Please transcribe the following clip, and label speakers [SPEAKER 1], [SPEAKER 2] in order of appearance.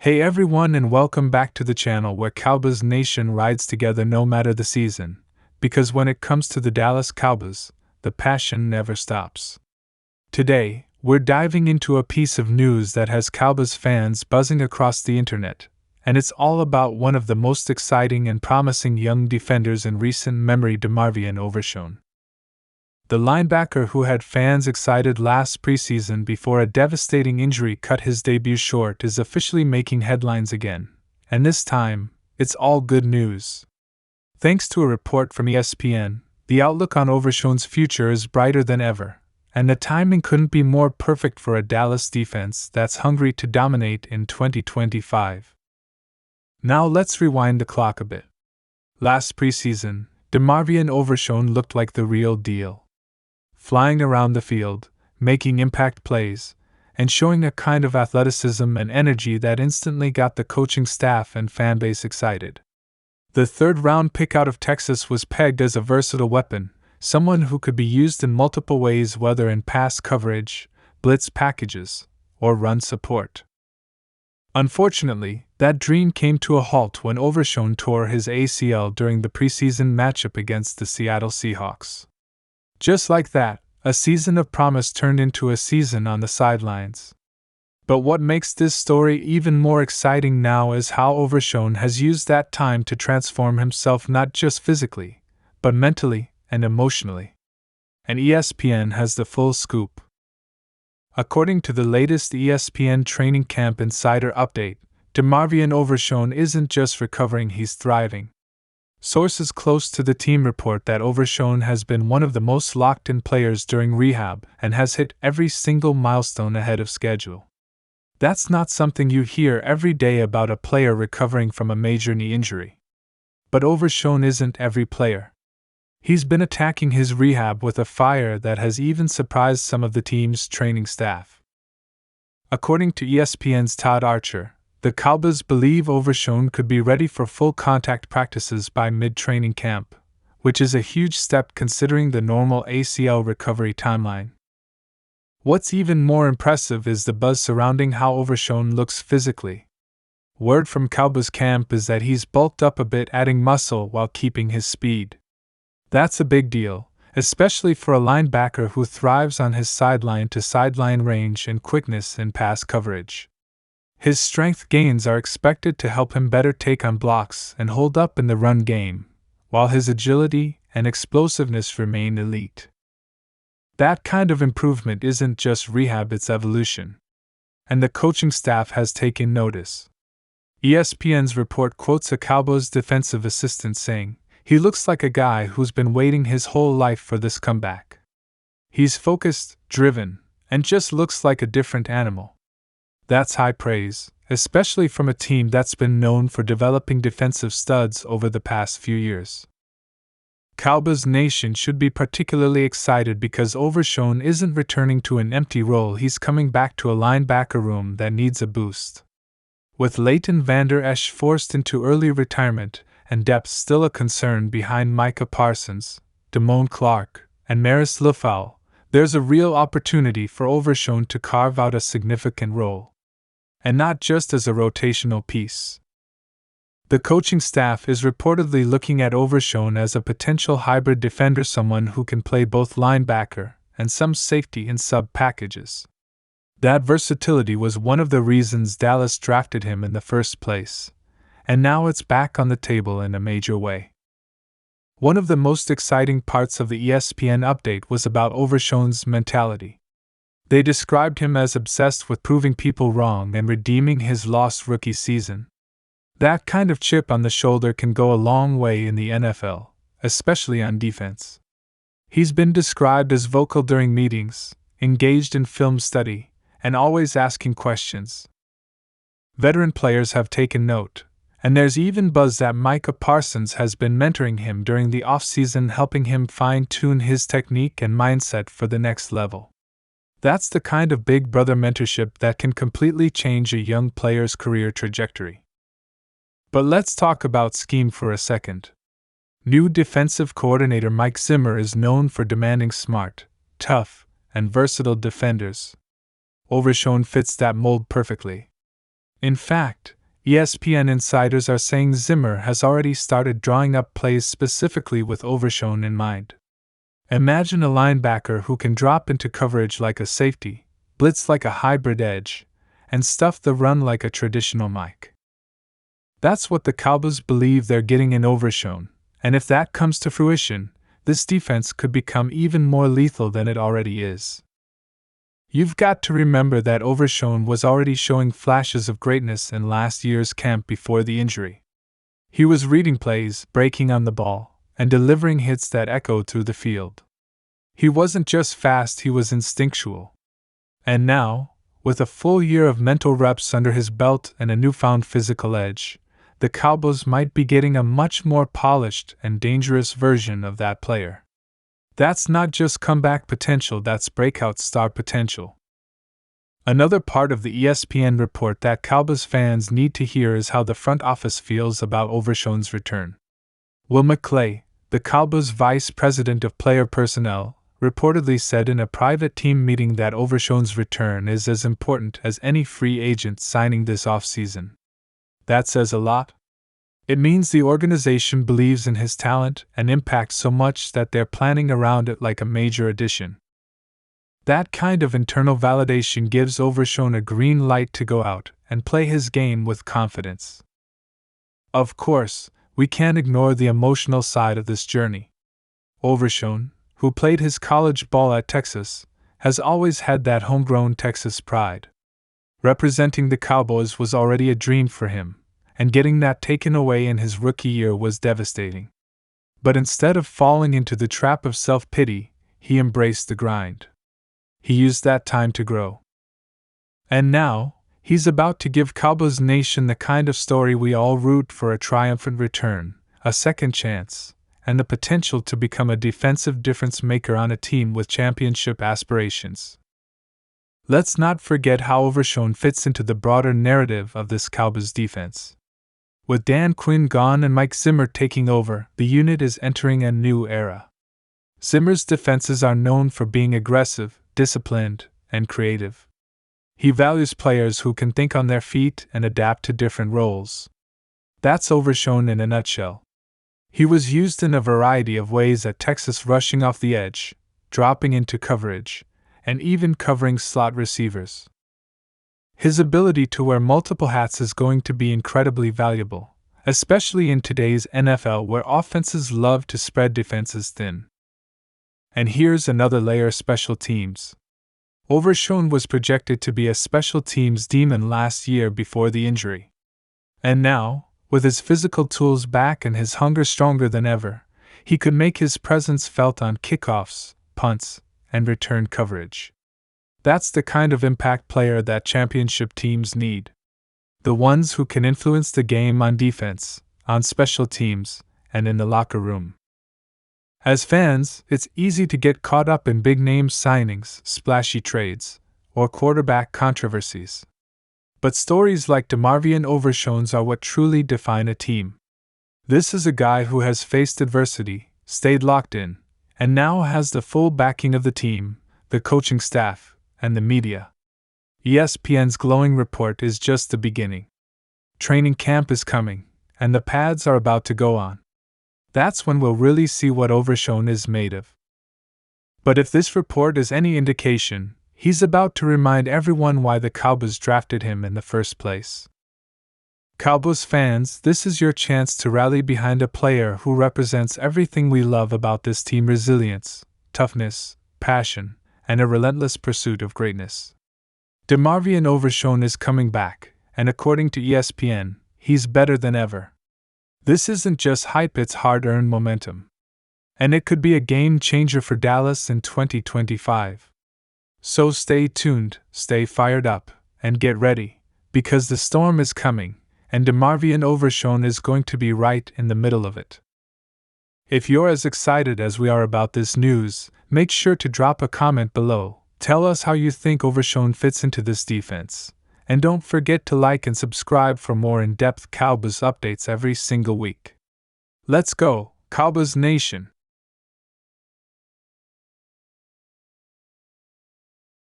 [SPEAKER 1] Hey everyone, and welcome back to the channel where Cowboys Nation rides together no matter the season, because when it comes to the Dallas Cowboys, the passion never stops. Today, we're diving into a piece of news that has Cowboys fans buzzing across the internet, and it's all about one of the most exciting and promising young defenders in recent memory, DeMarvion Overshown. The linebacker who had fans excited last preseason before a devastating injury cut his debut short is officially making headlines again, and this time, it's all good news. Thanks to a report from ESPN, the outlook on Overshown's future is brighter than ever, and the timing couldn't be more perfect for a Dallas defense that's hungry to dominate in 2025. Now let's rewind the clock a bit. Last preseason, DeMarvion Overshown looked like the real deal. Flying around the field, making impact plays, and showing a kind of athleticism and energy that instantly got the coaching staff and fanbase excited. The third-round pick out of Texas was pegged as a versatile weapon, someone who could be used in multiple ways, whether in pass coverage, blitz packages, or run support. Unfortunately, that dream came to a halt when Overshown tore his ACL during the preseason matchup against the Seattle Seahawks. Just like that, a season of promise turned into a season on the sidelines. But what makes this story even more exciting now is how Overshown has used that time to transform himself not just physically, but mentally and emotionally. And ESPN has the full scoop. According to the latest ESPN Training Camp Insider update, DeMarvion Overshown isn't just recovering, he's thriving. Sources close to the team report that Overshown has been one of the most locked-in players during rehab and has hit every single milestone ahead of schedule. That's not something you hear every day about a player recovering from a major knee injury. But Overshown isn't every player. He's been attacking his rehab with a fire that has even surprised some of the team's training staff. According to ESPN's Todd Archer, the Cowboys believe Overshown could be ready for full contact practices by mid-training camp, which is a huge step considering the normal ACL recovery timeline. What's even more impressive is the buzz surrounding how Overshown looks physically. Word from Cowboys camp is that he's bulked up a bit, adding muscle while keeping his speed. That's a big deal, especially for a linebacker who thrives on his sideline-to-sideline range and quickness in pass coverage. His strength gains are expected to help him better take on blocks and hold up in the run game, while his agility and explosiveness remain elite. That kind of improvement isn't just rehab, it's evolution. And the coaching staff has taken notice. ESPN's report quotes a Cowboys defensive assistant saying, "He looks like a guy who's been waiting his whole life for this comeback. He's focused, driven, and just looks like a different animal." That's high praise, especially from a team that's been known for developing defensive studs over the past few years. Cowboys Nation should be particularly excited because Overshown isn't returning to an empty role, he's coming back to a linebacker room that needs a boost. With Leighton Vander Esch forced into early retirement and depth still a concern behind Micah Parsons, Damone Clark, and Maris Lafau, there's a real opportunity for Overshown to carve out a significant role. And not just as a rotational piece. The coaching staff is reportedly looking at Overshown as a potential hybrid defender, someone who can play both linebacker and some safety in sub-packages. That versatility was one of the reasons Dallas drafted him in the first place, and now it's back on the table in a major way. One of the most exciting parts of the ESPN update was about Overshown's mentality. They described him as obsessed with proving people wrong and redeeming his lost rookie season. That kind of chip on the shoulder can go a long way in the NFL, especially on defense. He's been described as vocal during meetings, engaged in film study, and always asking questions. Veteran players have taken note, and there's even buzz that Micah Parsons has been mentoring him during the offseason, helping him fine-tune his technique and mindset for the next level. That's the kind of big brother mentorship that can completely change a young player's career trajectory. But let's talk about scheme for a second. New defensive coordinator Mike Zimmer is known for demanding smart, tough, and versatile defenders. Overshown fits that mold perfectly. In fact, ESPN insiders are saying Zimmer has already started drawing up plays specifically with Overshown in mind. Imagine a linebacker who can drop into coverage like a safety, blitz like a hybrid edge, and stuff the run like a traditional Mike. That's what the Cowboys believe they're getting in Overshown, and if that comes to fruition, this defense could become even more lethal than it already is. You've got to remember that Overshown was already showing flashes of greatness in last year's camp before the injury. He was reading plays, breaking on the ball, and delivering hits that echoed through the field. He wasn't just fast, he was instinctual. And now, with a full year of mental reps under his belt and a newfound physical edge, the Cowboys might be getting a much more polished and dangerous version of that player. That's not just comeback potential, that's breakout star potential. Another part of the ESPN report that Cowboys fans need to hear is how the front office feels about Overshown's return. Will McClay, the Cowboys vice president of player personnel, reportedly said in a private team meeting that Overshown's return is as important as any free agent signing this offseason. That says a lot. It means the organization believes in his talent and impact so much that they're planning around it like a major addition. That kind of internal validation gives Overshown a green light to go out and play his game with confidence. Of course, we can't ignore the emotional side of this journey. Overshown, who played his college ball at Texas, has always had that homegrown Texas pride. Representing the Cowboys was already a dream for him, and getting that taken away in his rookie year was devastating. But instead of falling into the trap of self-pity, he embraced the grind. He used that time to grow. And now, he's about to give Cowboys Nation the kind of story we all root for: a triumphant return, a second chance, and the potential to become a defensive difference maker on a team with championship aspirations. Let's not forget how Overshown fits into the broader narrative of this Cowboys defense. With Dan Quinn gone and Mike Zimmer taking over, the unit is entering a new era. Zimmer's defenses are known for being aggressive, disciplined, and creative. He values players who can think on their feet and adapt to different roles. That's Overshown in a nutshell. He was used in a variety of ways at Texas, rushing off the edge, dropping into coverage, and even covering slot receivers. His ability to wear multiple hats is going to be incredibly valuable, especially in today's NFL where offenses love to spread defenses thin. And here's another layer: special teams. Overshown was projected to be a special teams demon last year before the injury. And now, with his physical tools back and his hunger stronger than ever, he could make his presence felt on kickoffs, punts, and return coverage. That's the kind of impact player that championship teams need. The ones who can influence the game on defense, on special teams, and in the locker room. As fans, it's easy to get caught up in big-name signings, splashy trades, or quarterback controversies. But stories like DeMarvion Overshown's are what truly define a team. This is a guy who has faced adversity, stayed locked in, and now has the full backing of the team, the coaching staff, and the media. ESPN's glowing report is just the beginning. Training camp is coming, and the pads are about to go on. That's when we'll really see what Overshown is made of. But if this report is any indication, he's about to remind everyone why the Cowboys drafted him in the first place. Cowboys fans, this is your chance to rally behind a player who represents everything we love about this team: resilience, toughness, passion, and a relentless pursuit of greatness. DeMarvion Overshown is coming back, and according to ESPN, he's better than ever. This isn't just hype, it's hard-earned momentum. And it could be a game-changer for Dallas in 2025. So stay tuned, stay fired up, and get ready, because the storm is coming, and DeMarvion Overshown is going to be right in the middle of it. If you're as excited as we are about this news, make sure to drop a comment below. Tell us how you think Overshown fits into this defense. And don't forget to like and subscribe for more in-depth Cowboys updates every single week. Let's go, Cowboys Nation!